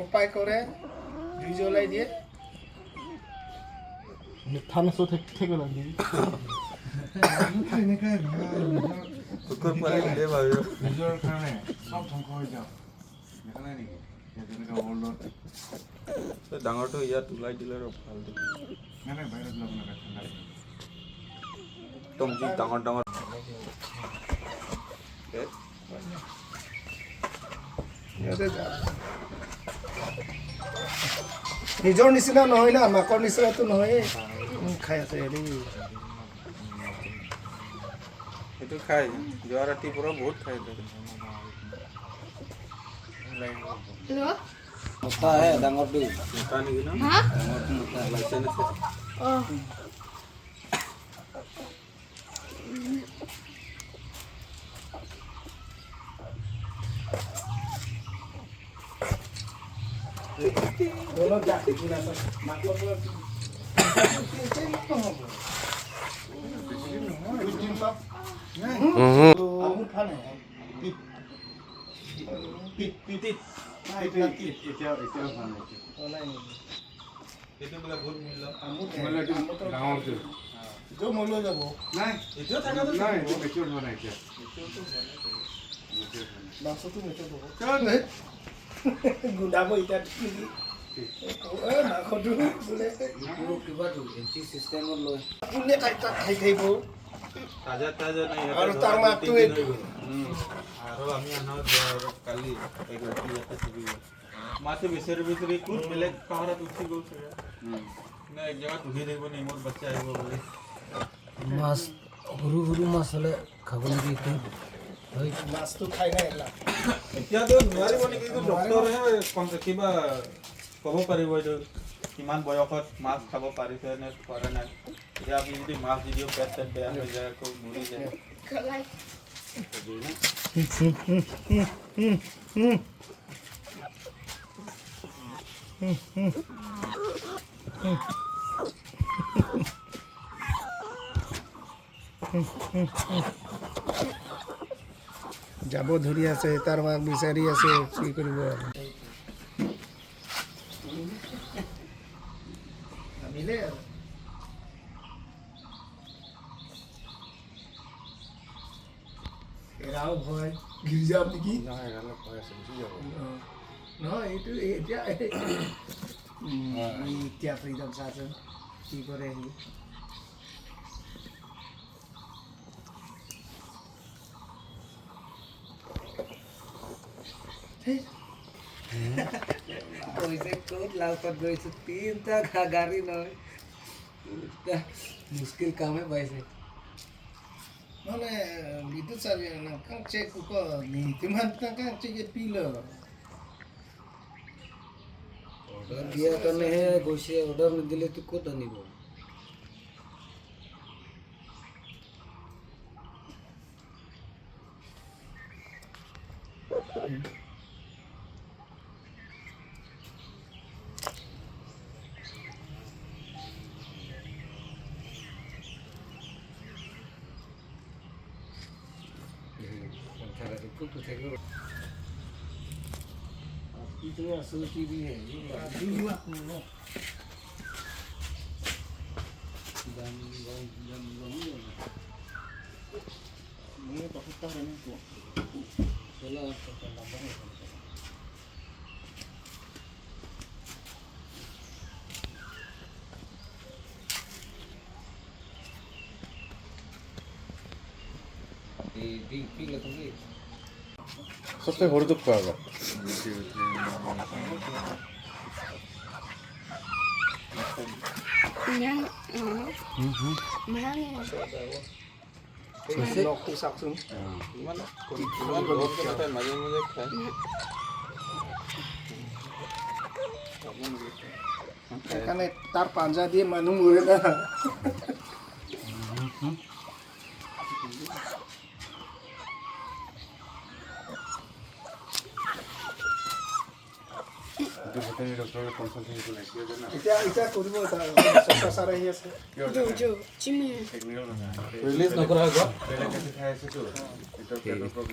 উপায় কৰে জুই জ্বলাই দিয়ে থানা সো থেকে লাগি কুকুৰ পোৱালি দে বাৰু নিজৰ কাৰণে সব ধ্বংস হৈ যাওঁ দেখা নাই নেকি যেনেকৈ ৱৰ্ল্ডত ডাঙৰটো ইয়াত ওলাই দিলে আৰু ভাল দেখি নাই নাই বাহিৰত ওলাব নালাগে ঠাণ্ডা একদম যি ডাঙৰ ডাঙৰ নিজৰ নিচিনা নহয় না মাকৰ নিচিনাটো নহয় খাই আছে হেৰি সেইটো খাই যোৱা ৰাতিপুৱা বহুত খাই থাকে Hello? मोटा है डांगर दू মোটা নেকি ন Hah? डांगर मोटा লাইচেন্স আছে Oh. दोनों जाति की ना माকৰ পৰা আমুল ফানে এতিয়াও ভাল নাই সেইটো বোলে বহুত মূল্য ডাঙৰটো जो মূল্য যাব নাই এতিয়াও থাকাটো নাই এইটো মেচিয়ৰ হোৱা নাই এতিয়া মাছটো মেচৰ হ'ব গুদাব এতিয়া নেকি মাংসটো বোলে किबा दू एंटी सिस्टम लो কোনে খাই থাকিব তাজা তাজা নাই আৰু তাৰ মাতটো এইটো আৰু আমি আনা কালি এক ৰাতি ইয়াতে থাকিব মাছে বিচাৰি বিচাৰি ক'ত বেলেগ পাহাৰত উঠি গ'ল চাগে না এক জেগাত উঠি থাকিব নি মোৰ বাচ্চা আহিব বুলি मास गुरु गुरु मसाले खाब लगी तो মাছটো খাই নাই এলা এতিয়াতো নোৱাৰিব নেকি কিন্তু ডক্টৰে কিবা ক'ব পাৰিব এইটো কিমান বয়সত মাছ খাব পাৰিছে নে পৰা নাই এতিয়া আপুনি যদি মাছ দি দিওঁ পেট চেট বেয়া হৈ যায় আকৌ মৰি যায় Kalai. যাব ধৰি আছে তাৰ মাক বিচাৰি আছে কি কৰিব আমিলে এৰাও ভয় গিৰি যাম নেকি নহয় এইটো এতিয়া এতিয়া ফ্ৰীডম চাচোন কি কৰে সি कैसे कोट लाल पर गई से तीन तक गाड़ी न मुश्किल काम है वैसे মানে বিদ্যুৎ চাবি না কাঁচে কুক নিতিমান কাঁচে যে পিল ऑर्डर दिया करने है गोशी ऑर्डर नहीं दिले तो को तो नहीं बोल इतने असुखी भी है ये बहुत रहने को चलो तो नंबर है पी ले तुम सबसे बड़ी दुख पाएगा Yang. Mahal ya. लॉक को साक्सुन ইমান ইমান গৰম কেনেকৈ মাজে মাজে খায় সেইকাৰণে তাৰ পাঞ্জা দিয়ে মানুহ মৰে না ডক্টৰে কনচাল্টেশ্যন কৰি কিয় জানা এতিয়া কৰিব চাৰ আহি আছে Jo, Jimmy. টেকনিকেল रिलीज न करा বেলেগ খাই আছে তো